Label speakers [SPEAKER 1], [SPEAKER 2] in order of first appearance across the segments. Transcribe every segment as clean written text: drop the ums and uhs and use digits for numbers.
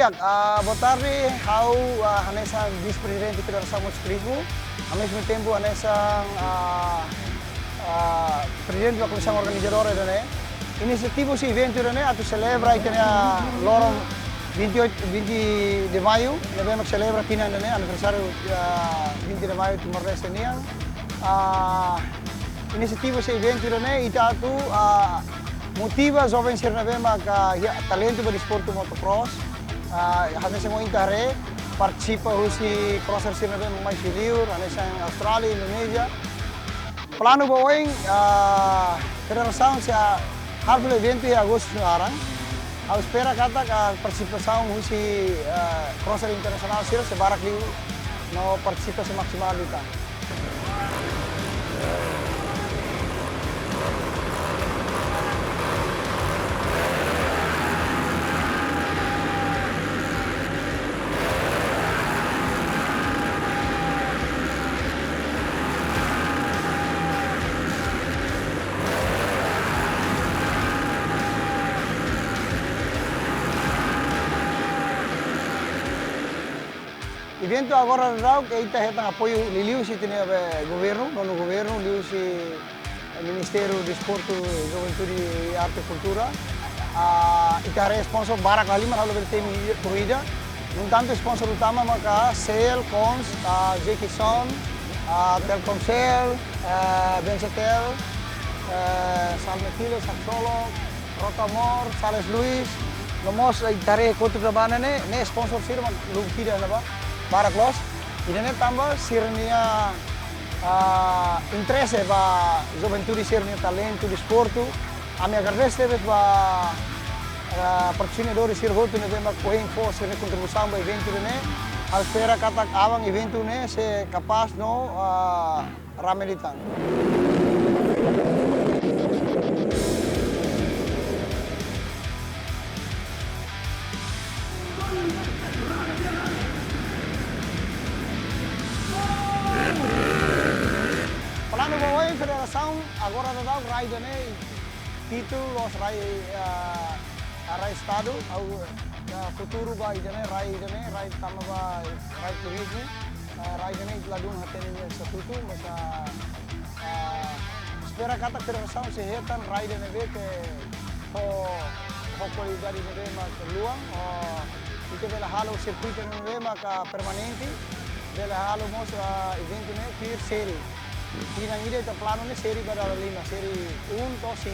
[SPEAKER 1] Dia, boa tarde, eu Anessa vice-presidente da Federação Motociclismo, ao mesmo tempo Anessa presidente da comissão organizadora da inisiativa esse evento da tu celebra que a loro 20 de maio, nós celebra tina aniversário 20 de maio de Timor-Leste niang. Inisiativa esse evento ita tu motiva jovens sirna bema ka talento pada esporte motocross. Hanessa mo intare participa husi crosser sirna bema mai filiur, hanessa Australia, Indonesia. Plano bawang federação se harus evento em agosto sekarang. Aku espera kata participação husi crosser internasional sih sebarak liu no partisipasi maksimal kita. Evento agora rau que kita hetang apoio liliu si tene governo, nono governo, liu si Ministério de Esporte, Juventude e Arte e Cultura. Ita are sponsor barak kali mar halu belte corrida. No entanto sponsor utama maka Cell, Cons, Jekison, Telkomsel, Bencetel, Salmetilo, Saxolo, Rotamor, Sales Luis. Nomos itare kontra bana ne sponsor sir mak lugtida na ba. Barak los, ini tambah sirnia interesse ba juventude sirnia talento di sporto. Ami agradece ba patrocinadores sir hotu ne bema coen force ne contribuição ba evento ne. Al espera kata awang evento ne se capaz no ramelitan. Federação agora dá o raio né título os raio estado ao futuro vai né raio tama vai raio turismo raio né ladung hatene estatuto mas espera kata federação se hetan raio né que qualidade né mas luang itu bela halo circuito né mas permanente bela halo mos evento né que série. Tinang ide ta plano ne seri pada 5, seri 1 to 5.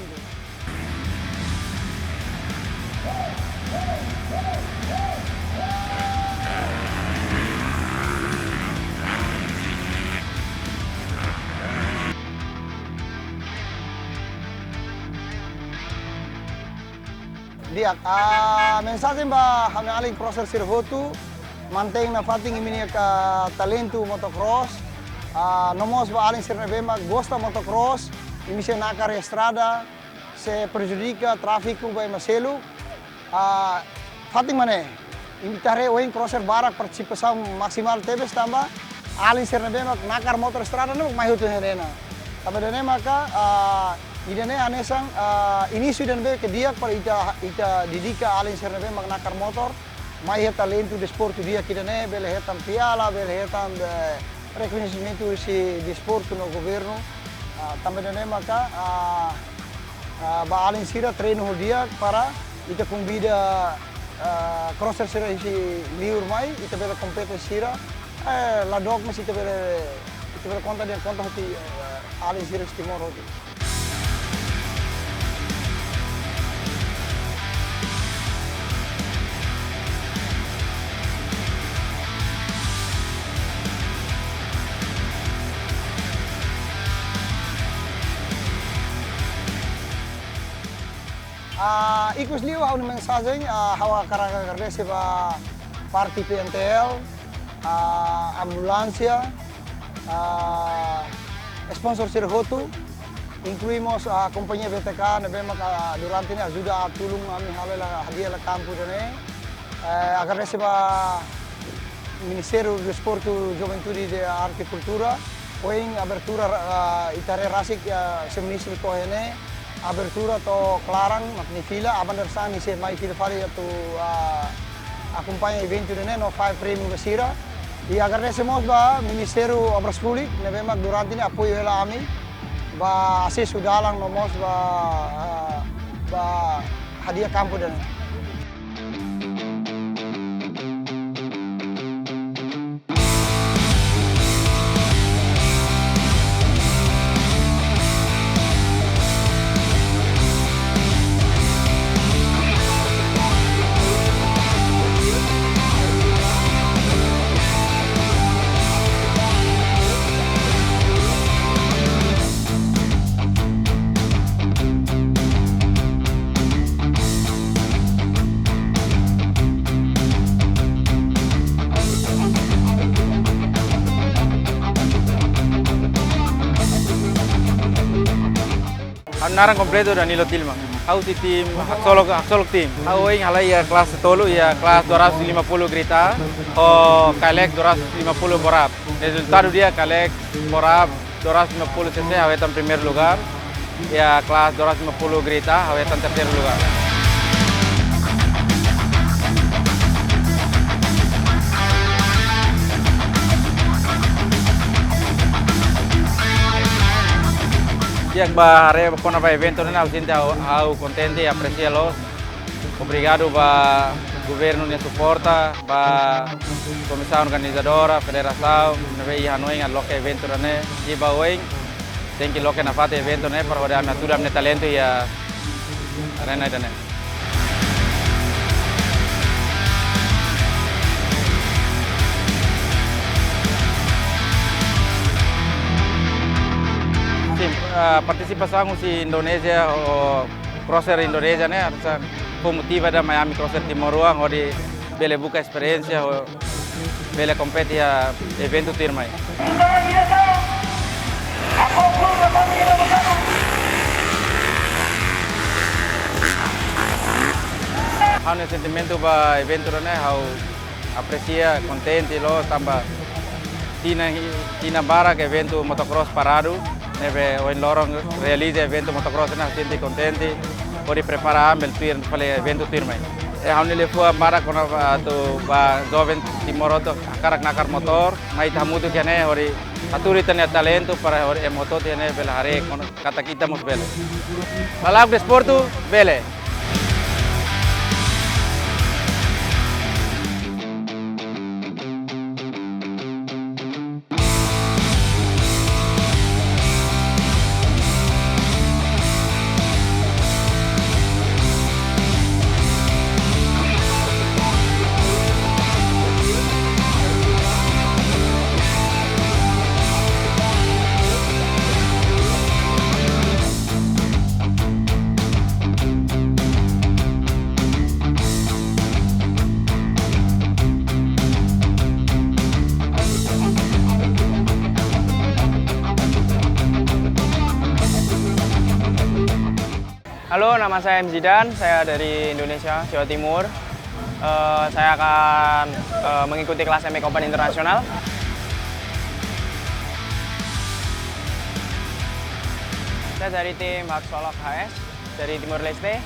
[SPEAKER 1] Dia, mensagem ba kami aling crosser sirhotu, manteng na fating imini ka talento motocross. Nomos ba alin sirna bema gosta motocross, imisi nakar estrada, se prejudica tráfico ba maselu. Fating mane, imitare oing crosser barak participação maksimal tebes tambah alin sirna bema nakar motor estrada no mai hutu herena. Tapi dene maka idene anesang inisyu dan be ke dia para ita didika alin sirna bema nakar motor, mai talento de esporte dia kidane bele hetam piala, bele hetam reconhecimento esse desporto no governo também não é maca baalin sira treino dia para ita convida crosser sira esse liur mai ita bela compete sira ladok mas ita bela conta dia conta hoti alin sira Timor hoti. Ikus liu hau mensagem hawa karanga se ba parti PNTL, ambulancia, sponsor sirhotu, incluímos a companhia BTK, nebema durante ini ajuda tulung kami hawela hadiah la campo dene, agradece ba Ministério do Esporte, Juventude e Arte e Cultura, oing abertura itare rasik se ministro kohene. Abertura to Klarang magni fila abandersan ni se mai fila fali to acompanha evento no 5 prêmio Basira. E agradecemos ao Ministério Obras Públicas, que memang durante ini apoio ela kami, ba acesso dalang nomos ba hadiah kampo dan.
[SPEAKER 2] Narang completo Danilo Tilma. Aku si tim Aksolok tim. Aku ingin halai ya kelas 10 ya kelas 250 grita, kalek 250 borab. Resultado dia kalek borab 250 cc awetan primer lugar, ya kelas 250 grita awetan tercer lugar. Yang bahare kona pa evento na ausente au contente e apreciá-los. Obrigado para governo que suporta, para comissão organizadora, federação, neve Hanoi ngan loke evento ne. E ba oing tem que loke na fate evento ne para roda natura ne talento e a arena ne. Participação si Indonesia o crosser Indonesia ne harus motiva da Miami Crosser Timor-Leste onde bele buka experiência o bele compete a evento tirmai. Hau ne sentimento ba evento ne hau aprecia contente lo tambah tina bara que evento motocross parado. Neve o in lorong realiza evento motocross na senti contenti pode preparar amel tuir fale evento tirmai e hauni le fu mara kona to ba joven timoroto akarak nakar motor mai tamutu kene ori aturi tanya talento para ori moto tiene bel hare kata kita mos bele balap de sportu bele.
[SPEAKER 3] Halo, nama saya M. Zidan, saya dari Indonesia, Jawa Timur. Saya akan mengikuti kelas MX Open Internasional. Saya dari tim Aksolok HS, dari Timur Leste.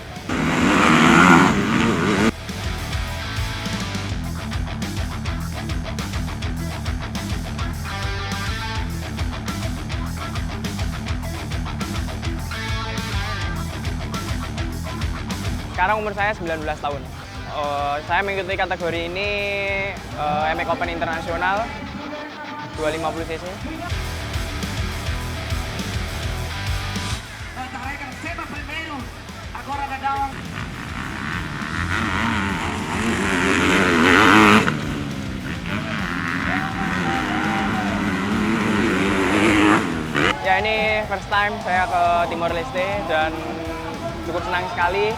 [SPEAKER 3] Sekarang umur saya 19 tahun. Saya mengikuti kategori ini MX Open Internasional 250 cc. Ya, ini first time saya ke Timor Leste dan cukup senang sekali.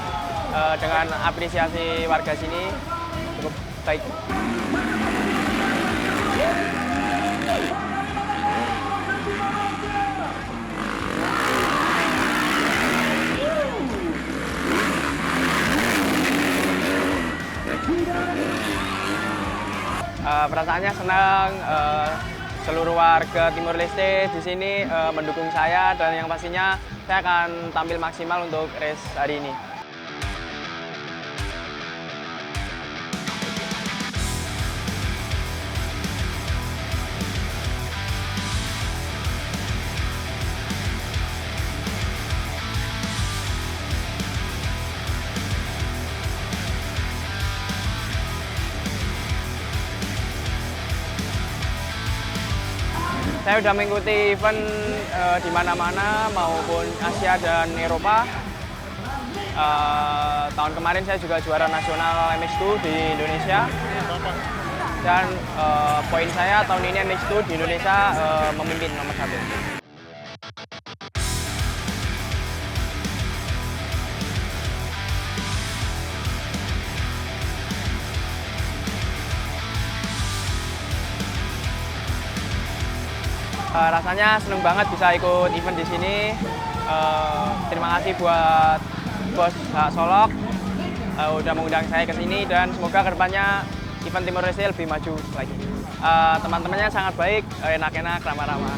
[SPEAKER 3] Dengan apresiasi warga sini cukup baik. Perasaannya senang, seluruh warga Timor Leste di sini mendukung saya dan yang pastinya saya akan tampil maksimal untuk race hari ini. Saya sudah mengikuti event di mana-mana maupun Asia dan Eropa. Tahun kemarin saya juga juara nasional MX2 di Indonesia. Dan poin saya tahun ini MX2 di Indonesia memimpin nomor 1. Rasanya seneng banget bisa ikut event di sini. Terima kasih buat Bos Solok udah mengundang saya ke sini dan semoga kedepannya event Timor Leste lebih maju lagi. Teman-temannya sangat baik, enak-enak, ramah-ramah.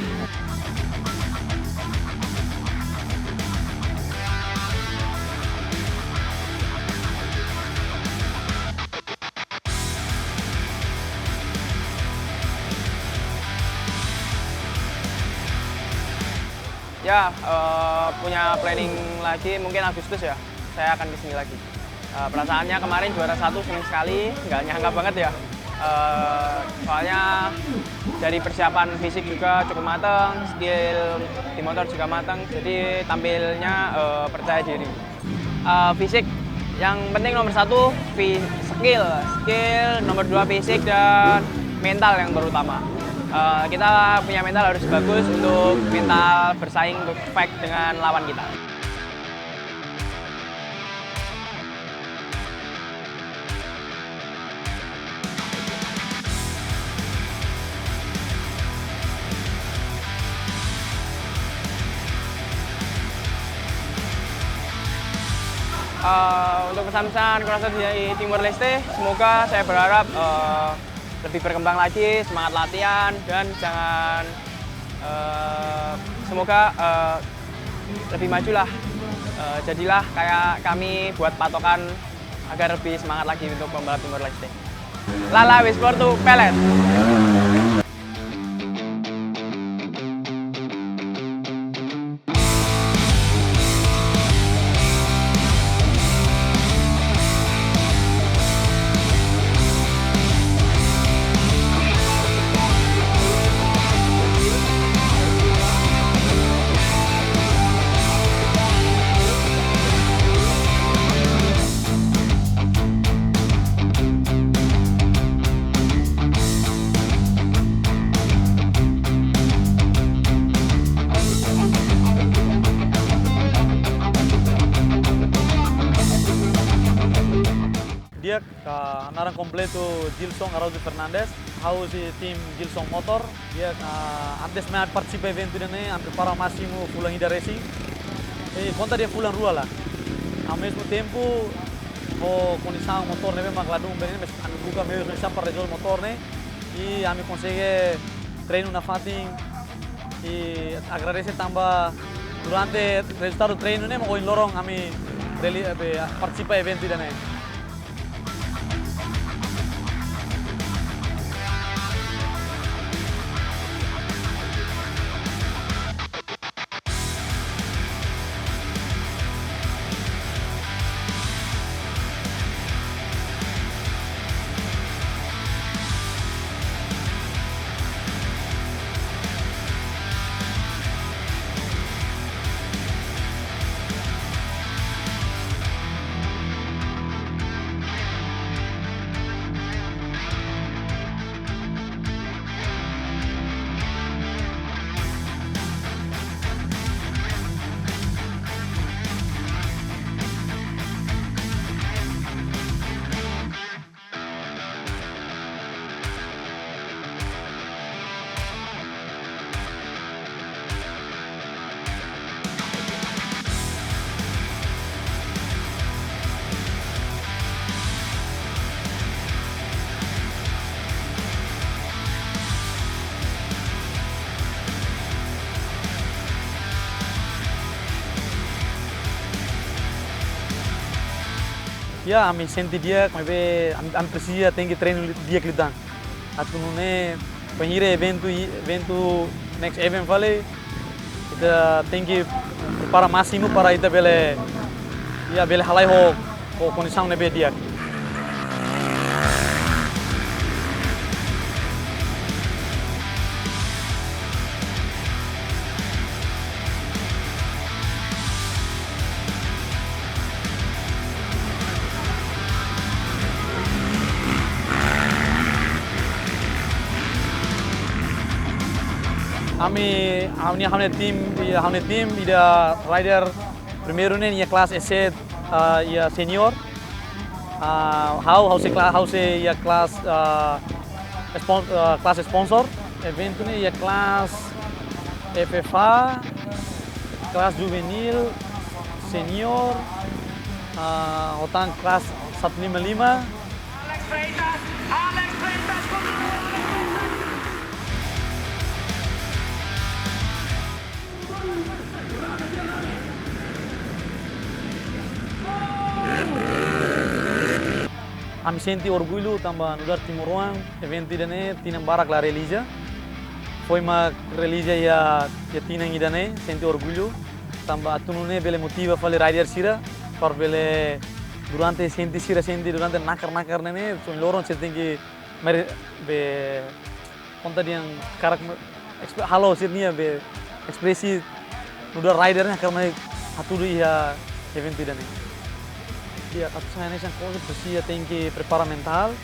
[SPEAKER 3] Ya, punya planning lagi mungkin Agustus ya, saya akan kesini lagi. Perasaannya kemarin juara 1 senang sekali, nggak nyangka banget ya. Soalnya dari persiapan fisik juga cukup matang, skill di motor juga matang, jadi tampilnya percaya diri. Fisik yang penting nomor 1, skill, nomor 2 fisik dan mental yang terutama. Kita punya mental harus bagus untuk mental bersaing untuk fight dengan lawan kita. Untuk pesan-pesan crosser di Timor Leste, semoga saya berharap lebih berkembang lagi, semangat latihan, dan semoga lebih majulah. Jadilah kayak kami buat patokan agar lebih semangat lagi untuk pembalap Timor Leste. Lala Wisportu Pelet.
[SPEAKER 4] Dia narang completo Gilson Araujo Fernandes, how si tim Gilson Motor, dia antes me participa evento ini, prepara máximo Fulan Ida Racing, conta dia Fulan Rua lá. Ao mesmo tempo, o condição motor neve magladum bem, mas anu buka meio nessa para resolver motor né, e a me consegue treino na fatin e agradece tambah durante resultado treino né, mas o lorong a me participa evento ini. Ya, me senti dia, como vê, am precisa tem que treino dia que lidam. Atu nune penhire evento next event vale, kita tem que preparar máximo para ita bele, ya bele halai ho condição nebe dia. tim ida rider primeiro nih ia kelas SC ia senior. How se ia kelas kelas sponsor. Evento nih ia kelas FFA, kelas juvenil, senior, otang kelas 155. Kami senti orgulho tambah nudar Timor-Leste, evento idane tinang barak la relígia. Foi uma relígia ya tinang idane, senti orgulho. Tambah atunune bele motiva fale rider sira, par bele durante senti durante nakar nene, so loron setinggi mer be konta diang karak halo sirnia be ekspresi nudar ridernya karena aturu ya evento idane. Dia kata saya ini coisa precisa tem que prepara mental,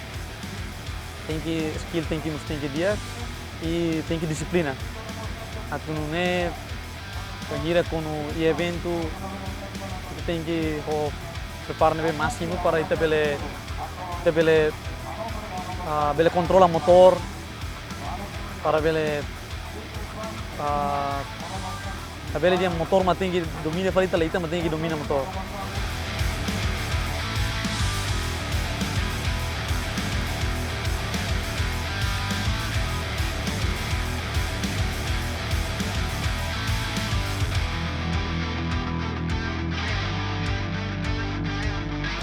[SPEAKER 4] tem que skill, tem que dia e tem que disciplina. Atu não é pengira com o evento tem que preparar o máximo para ita bele controla motor para bele dia motor mas tem que domina para ita leita mas tem que domina motor.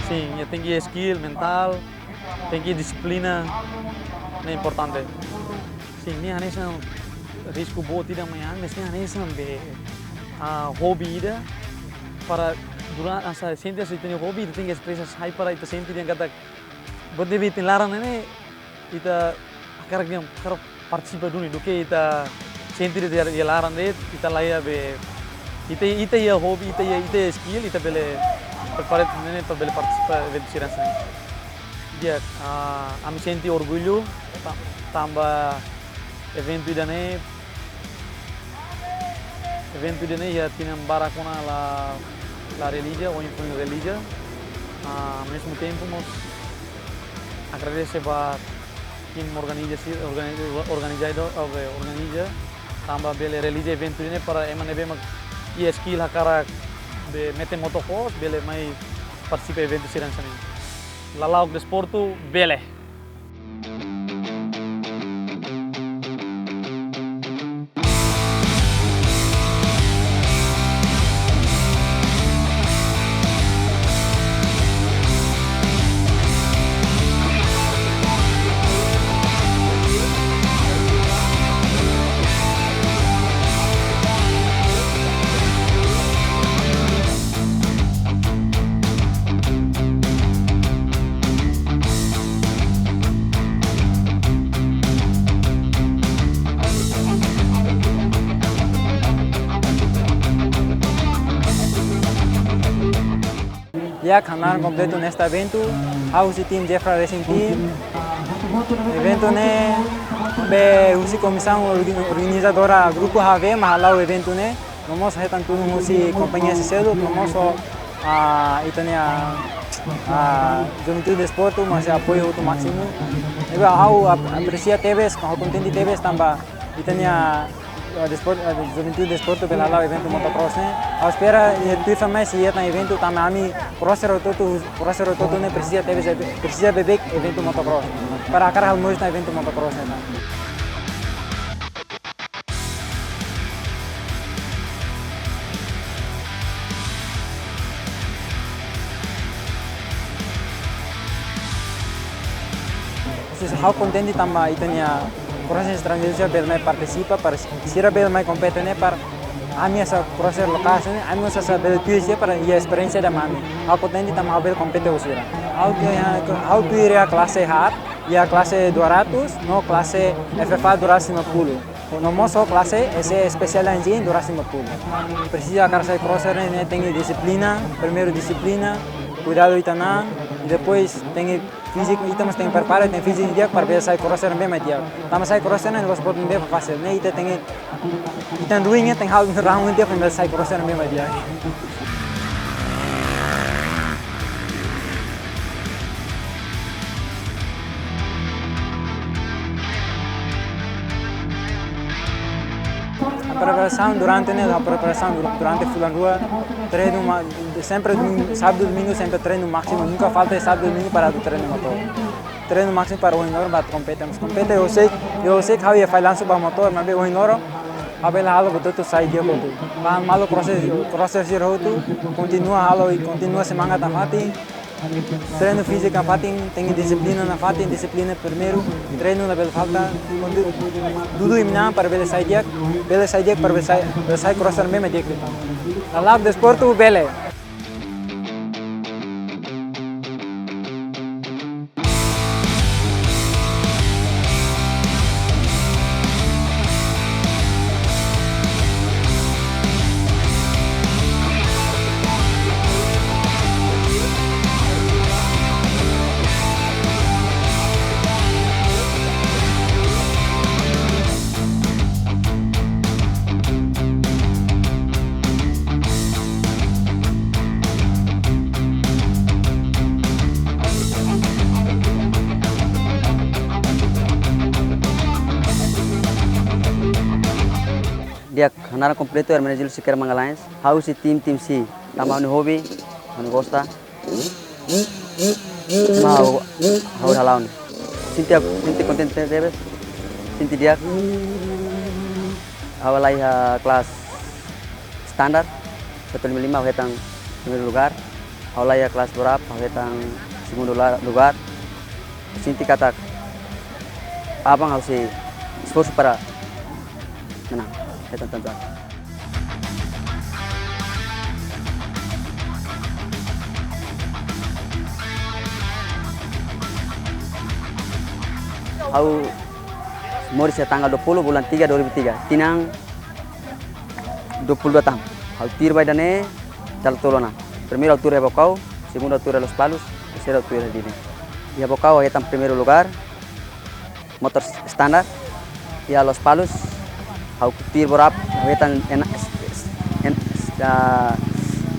[SPEAKER 4] Sim, tem que skill mental, tem que disciplina, é importante. Sim, nem a nessa risco bom tidak main, mas nem a nessa be hobby ida para durante asa senti asa tem hobby, tem que expressar sai para ita senti yang kata berdebit larang ini ita akarang participa dulu do que ita senti dia larang deh ita laia be ita ya hobby ita skill ita bele preparat nene para bele participar evento sirança. Dia kami senti orgulho tambah evento idane ya tinang barakona la religia ou influir religia. Ao mesmo tempo nós agradecer para quem organiza tambah bele religia evento ini para emang e skill hakara be mete motocross bele mai participa evento sirança ini. Lalau desporto bele.
[SPEAKER 5] Ya ganar completo neste evento, House Team Jeffra Racing Team. Evento ne be usi comissão organizadora grupo HV mahalau evento ne. Nós retan tudo usi companhia cedo, nós itania Juventude Desporto mas apoio o máximo. Eba hau aprecia TVs, hau contente TVs tambah itania Juventude Desporto pela evento motocross ne. A espera tu famai se ia evento tamami processo todo ne precisa beber evento motocross. Para akar hal mois na evento motocross ne. Hau contente tambah itania proses transisi belmai participa para sira belmai compete ne para ami asa proses lokasi ne ami asa bel tuisia para ia experiência da mami. Hau contente tambah bel compete usira. Hau tu iria classe hard, ia classe 200, no classe FFA 250. No moso classe esse especial engine 250. Precisa akar sai crosser ne tem disciplina, primeiro disciplina, cuidado itanang, depois tem físico, e também tem preparo, tem físico dia para ver sai crosser mesmo dia. Tama sai crosser não os botam bem fácil, né? E tem duinha, tem round dia para sai crosser mesmo dia. A preparação durante Fulan Rua, treino sempre sábado e domingo sempre treino máximo, nunca falta sábado e domingo para o treino motor. Treino máximo para o Inoro para competir. Eu sei que eu ia falar sobre o motor, mas o Inoro abel halo betul sai dia betul. Bahan malu proses rotu continua semangat na fatin. Treino físico na fatin, tem disciplina na fatin, disciplina primeiro, treino na bel falta, dudu imna para bel sai dia para sai crosser mesmo dia. Na lab de esporte bele.
[SPEAKER 6] Dia hanara completo hermenegildo sequer Mangalães. How si team si tama no hobby, no gosta. Mau how halaun. Sinti contente debes. Sinti dia. Awalai kelas standar 155 hetang primeiro lugar. Awalai kelas berapa hetang segundo lugar. Sinti kata abang harus esforço para menang. Tentu. Aku Moris tanggal 20 bulan 3 2003 tinang 22 tahun. Aku tirbai dane dal tolona. Primeiro altura Bocau, segundo altura Los Palos, terceira altura Dine. E a Bocau é primeiro lugar, motor standar. E a Los Palos Aku tir borap, wetan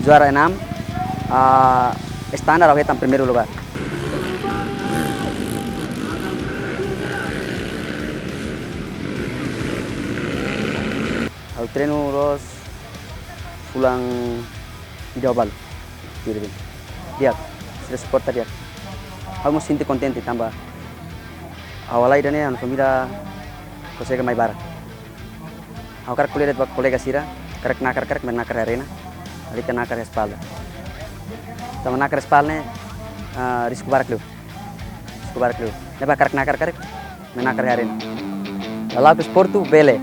[SPEAKER 6] juara 6, standar wetan primeiro lugar. Aku treino los pulang di Balo, dia, sudah supporter dia. Aku sinti contente tambah. Awalai dane an família consegue mais barato. Aku karak kuliah dengan kolega Sira, karak menakar arena, ali kan nakar espalda. Tama nakar espalda risco barak lu. Neba karak menakar arena. Lalu esportu bele.